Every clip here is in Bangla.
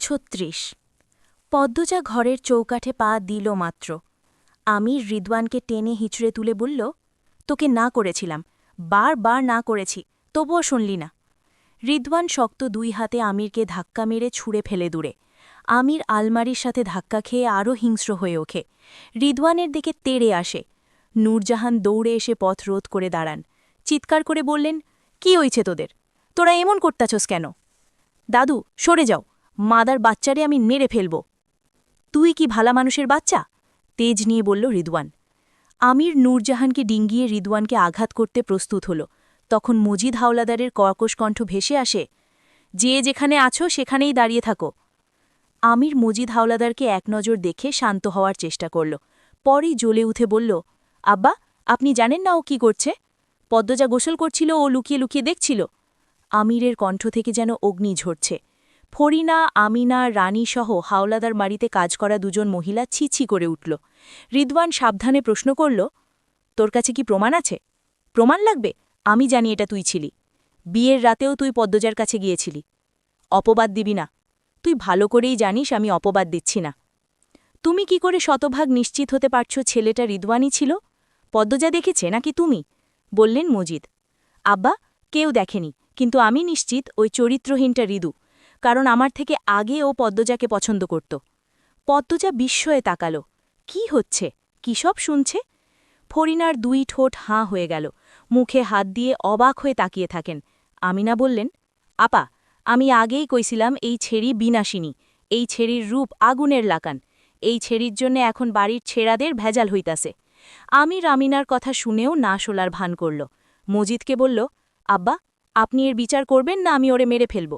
36। পদ্মজা ঘরের চৌকাঠে পা দিল মাত্র আমির রিদওয়ানকে টেনে হিঁচড়ে তুলে বলল, তোকে না করেছিলাম, বার না করেছি, তবুও শুনলি না। রিদওয়ান শক্ত দুই হাতে আমিরকে ধাক্কা মেরে ছুঁড়ে ফেলে দূরে। আমির আলমারির সাথে ধাক্কা খেয়ে আরও হিংস্র হয়ে ওঠে। রিদওয়ানের দিকে তেড়ে আসে। নূরজাহান দৌড়ে এসে পথ রোধ করে দাঁড়ান। চিৎকার করে বললেন, কি হইছে তোদের? তোরা এমন করতাছস কেন? দাদু, সরে যাও, মাদার বাচ্চারে আমি মেরে ফেলব। তুই কি ভালা মানুষের বাচ্চা? তেজ নিয়ে বলল রিদওয়ান। আমির নূরজাহানকে ডিঙ্গিয়ে রিদওয়ানকে আঘাত করতে প্রস্তুত হল। তখন মজিদ হাওলাদারের কর্কশ কণ্ঠ ভেসে আসে, যে যেখানে আছো সেখানেই দাঁড়িয়ে থাকো। আমির মজিদ হাওলাদারকে এক নজর দেখে শান্ত হওয়ার চেষ্টা করল। পরেই জ্বলে উঠে বলল, আব্বা, আপনি জানেন না ও কি করছে? পদ্মজা গোসল করছিল, ও লুকিয়ে লুকিয়ে দেখছিল। আমিরের কণ্ঠ থেকে যেন অগ্নি ঝরছে। ফরিনা, আমিনা, রানীসহ হাওলাদার বাড়িতে কাজ করা দুজন মহিলা ছিছি করে উঠল। রিদওয়ান সাবধানে প্রশ্ন করল, তোর কাছে কি প্রমাণ আছে? প্রমাণ লাগবে? আমি জানি এটা তুই ছিলি। বিয়ের রাতেও তুই পদ্মজার কাছে গিয়েছিলি। অপবাদ দিবি না। তুই ভালো করেই জানিস আমি অপবাদ দিচ্ছি না। তুমি কি করে শতভাগ নিশ্চিত হতে পারছ ছেলেটা রিদওয়ানই ছিল? পদ্মজা দেখেছে নাকি তুমি? বললেন মজিদ। আব্বা, কেউ দেখেনি, কিন্তু আমি নিশ্চিত ওই চরিত্রহীনটা রিদু, কারণ আমার থেকে আগে ও পদ্মজাকে পছন্দ করত। পদ্মজা বিস্ময়ে তাকাল। কি হচ্ছে? কি সব শুনছে? ফরিনার দুই ঠোঁট হাঁ হয়ে গেল, মুখে হাত দিয়ে অবাক হয়ে তাকিয়ে থাকেন। আমিনা বললেন, আপা, আমি আগেই কইছিলাম এই ছেড়ি বিনাশিনী, এই ছেড়ির রূপ আগুনের লাকান, এই ছেড়ির জন্য এখন বাড়ির ছেড়াদের ভেজাল হইতাছে। আমির আমিনার কথা শুনেও না শোলার ভান করল। মজিদকে বলল, আব্বা, আপনি এর বিচার করবেন না আমি ওরে মেরে ফেলব?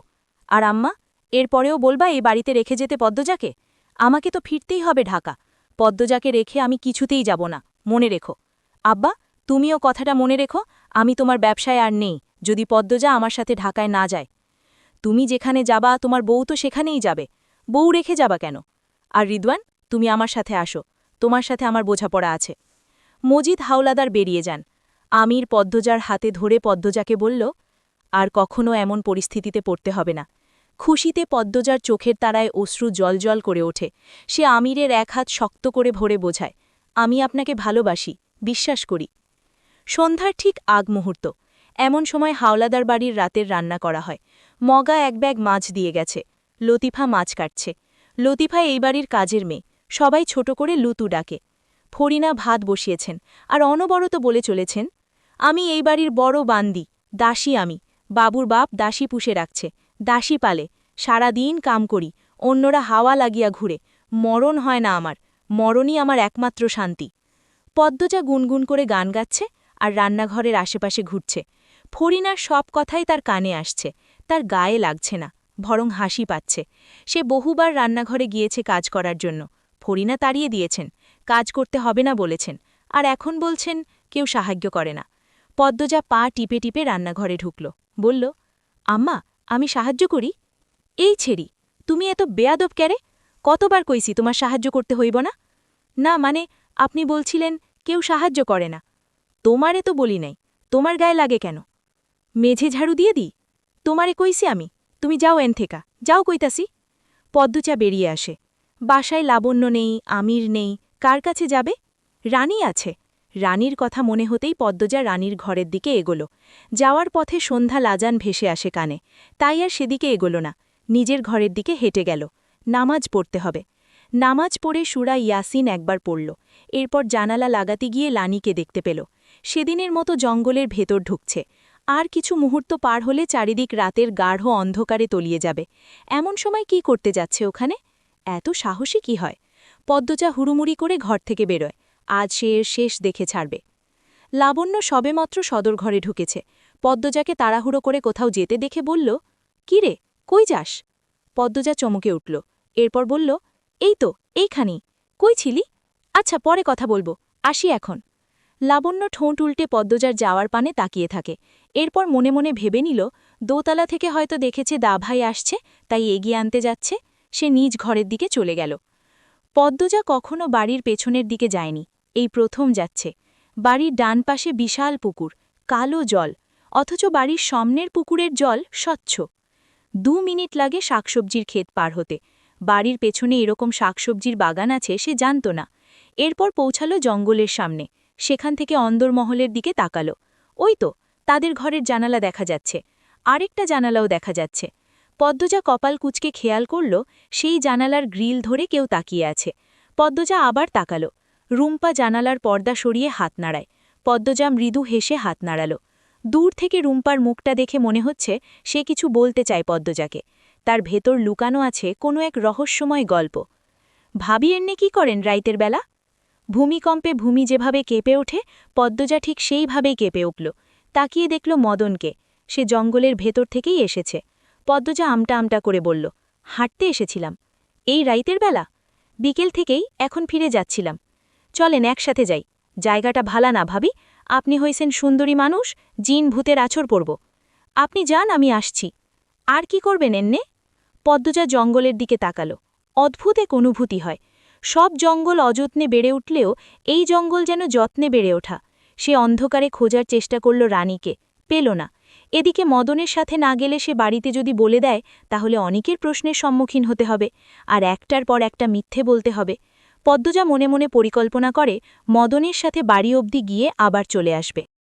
আর আম্মা, এরপরেও বলবা এই বাড়িতে রেখে যেতে পদ্মজাকে? আমাকে তো ফিরতেই হবে ঢাকা। পদ্মজাকে রেখে আমি কিছুতেই যাব না, মনে রেখো। আব্বা, তুমিও কথাটা মনে রেখো, আমি তোমার ব্যবসায় আর নেই যদি পদ্মজা আমার সাথে ঢাকায় না যায়। তুমি যেখানে যাবা তোমার বউ তো সেখানেই যাবে, বউ রেখে যাবা কেন? আর রিদওয়ান, তুমি আমার সাথে আসো, তোমার সাথে আমার বোঝাপড়া আছে। মজিদ হাওলাদার বেরিয়ে যান। আমির পদ্মজার হাতে ধরে পদ্মজাকে বলল, আর কখনো এমন পরিস্থিতিতে পড়তে হবে না। খুশিতে পদ্মজার চোখের তারায় অশ্রু জলজল করে ওঠে। সে আমিরের এক হাত শক্ত করে ভরে বোঝায়, আমি আপনাকে ভালোবাসি, বিশ্বাস করি। সন্ধ্যার ঠিক আগ মুহূর্ত। এমন সময় হাওলাদার বাড়ির রাতের রান্না করা হয়। মগা এক ব্যাগ মাছ দিয়ে গেছে। লতিফা মাছ কাটছে। লতিফা এই বাড়ির কাজের মেয়ে, সবাই ছোট করে লুতু ডাকে। ফরিনা ভাত বসিয়েছেন আর অনবরত বলে চলেছেন, আমি এই বাড়ির বড় বান্দি, দাসী আমি, বাবুর বাপ দাসী পুষে রাখছে, দাসী পালে, সারা দিন কাম করি, অন্যরা হাওয়া লাগিয়া ঘুরে, মরণ হয় না আমার, মরণই আমার একমাত্র শান্তি। পদ্মজা গুনগুন করে গান গাচ্ছে আর রান্নাঘরের আশেপাশে ঘুরছে। ফরিনার সব কথাই তার কানে আসছে, তার গায়ে লাগছে না, বরং হাসি পাচ্ছে। সে বহুবার রান্নাঘরে গিয়েছে কাজ করার জন্য, ফরিনা তাড়িয়ে দিয়েছেন, কাজ করতে হবে না বলেছেন, আর এখন বলছেন কেউ সাহায্য করে না। পদ্মজা পা টিপে টিপে রান্নাঘরে ঢুকল, বলল, আম্মা, আমি সাহায্য করি? এই ছেড়ি, তুমি এত বেয়াদব ক্যারে? কতবার কইছি তোমার সাহায্য করতে হইব না? না মানে, আপনি বলছিলেন কেউ সাহায্য করে না। তোমারে তো বলি নাই, তোমার গায়ে লাগে কেন? মেঝে ঝাড়ু দিয়ে দিই? তোমারে কইছি আমি, তুমি যাও এন থেকা, যাও কইতাসি। পদ্মচা বেরিয়ে আসে। বাসায় লাবণ্য নেই, আমির নেই, কার কাছে যাবে? রানী আছে। রানীর কথা মনে হতেই পদ্মজা রানীর ঘরের দিকে এগোল। যাওয়ার পথে সন্ধ্যা লাজান ভেসে আসে কানে, তাই আর সেদিকে এগোল না, নিজের ঘরের দিকে হেঁটে গেল। নামাজ পড়তে হবে। নামাজ পড়ে সূরা ইয়াসিন একবার পড়ল, এরপর জানালা লাগাতে গিয়ে লানিকে দেখতে পেল। সেদিনের মতো জঙ্গলের ভেতর ঢুকছে। আর কিছু মুহূর্ত পার হলে চারিদিক রাতের গাঢ় অন্ধকারে তলিয়ে যাবে। এমন সময় কি করতে যাচ্ছে ওখানে? এত সাহসী কি হয়? পদ্মজা হুড়ুমুড়ি করে ঘর থেকে বেরোয়, আজ সে এর শেষ দেখে ছাড়বে। লাবণ্য সবেমাত্র সদর ঘরে ঢুকেছে। পদ্মজাকে তাড়াহুড়ো করে কোথাও যেতে দেখে বলল, কি রে, কই যাস? পদ্মজা চমকে উঠল, এরপর বলল, এই তো, এইখানেই। কই ছিলি? আচ্ছা, পরে কথা বলবো, আসি এখন। লাবণ্য ঠোঁট উল্টে পদ্মজার যাওয়ার পানে তাকিয়ে থাকে। এরপর মনে মনে ভেবে নিল, দোতলা থেকে হয়তো দেখেছে দাভাই আসছে, তাই এগিয়ে আনতে যাচ্ছে। সে নিজ ঘরের দিকে চলে গেল। পদ্মজা কখনো বাড়ির পেছনের দিকে যায়নি, এই প্রথম যাচ্ছে। বাড়ির ডান পাশে বিশাল পুকুর, কালো জল, অথচ বাড়ির সামনের পুকুরের জল স্বচ্ছ। 2 মিনিট লাগে শাকসবজির ক্ষেত পার হতে। বাড়ির পেছনে এরকম শাকসবজির বাগান আছে সে জানত না। এরপর পৌঁছালো জঙ্গলের সামনে, সেখান থেকে অন্দরমহলের দিকে তাকালো। ওই তো, তাদের ঘরের জানালা দেখা যাচ্ছে, আরেকটা জানালাও দেখা যাচ্ছে। পদ্মজা কপাল কুঁচকে খেয়াল করল সেই জানালার গ্রিল ধরে কেউ তাকিয়ে আছে। পদ্মজা আবার তাকালো। রুম্পা জানালার পর্দা সরিয়ে হাত নাড়ায়। পদ্মজা মৃদু হেসে হাত নাড়াল। দূর থেকে রুম্পার মুখটা দেখে মনে হচ্ছে সে কিছু বলতে চায় পদ্মজাকে। তার ভেতর লুকানো আছে কোনো এক রহস্যময় গল্প। ভাবি এন্নে কি করেন রাইতের বেলা? ভূমিকম্পে ভূমি যেভাবে কেঁপে ওঠে, পদ্মজা ঠিক সেইভাবেই কেঁপে উঠল। তাকিয়ে দেখল মদনকে। সে জঙ্গলের ভেতর থেকেই এসেছে। পদ্মজা আমটা আমটা করে বলল, হাঁটতে এসেছিলাম। এই রাইতের বেলা? বিকেল থেকেই, এখন ফিরে যাচ্ছিলাম। চলেন একসাথে যাই। জায়গাটা ভালা না ভাবি, আপনি হইছেন সুন্দরী মানুষ, জিন ভূতের আছর পড়ব। আপনি যান, আমি আসছি। আর কি করবেন এন্নে? পদ্মজা জঙ্গলের দিকে তাকালো। অদ্ভুত এক অনুভূতি হয়। সব জঙ্গল অযত্নে বেড়ে উঠলেও এই জঙ্গল যেন যত্নে বেড়ে ওঠা। সে অন্ধকারে খোঁজার চেষ্টা করল রানীকে, পেল না। এদিকে মদনের সাথে না গেলে সে বাড়িতে যদি বলে দেয় তাহলে অনেকের প্রশ্নের সম্মুখীন হতে হবে, আর একটার পর একটা মিথ্যে বলতে হবে। পদ্মজা মনে মনে পরিকল্পনা করে মদনের সাথে বাড়ি অবধি গিয়ে আবার চলে আসবে।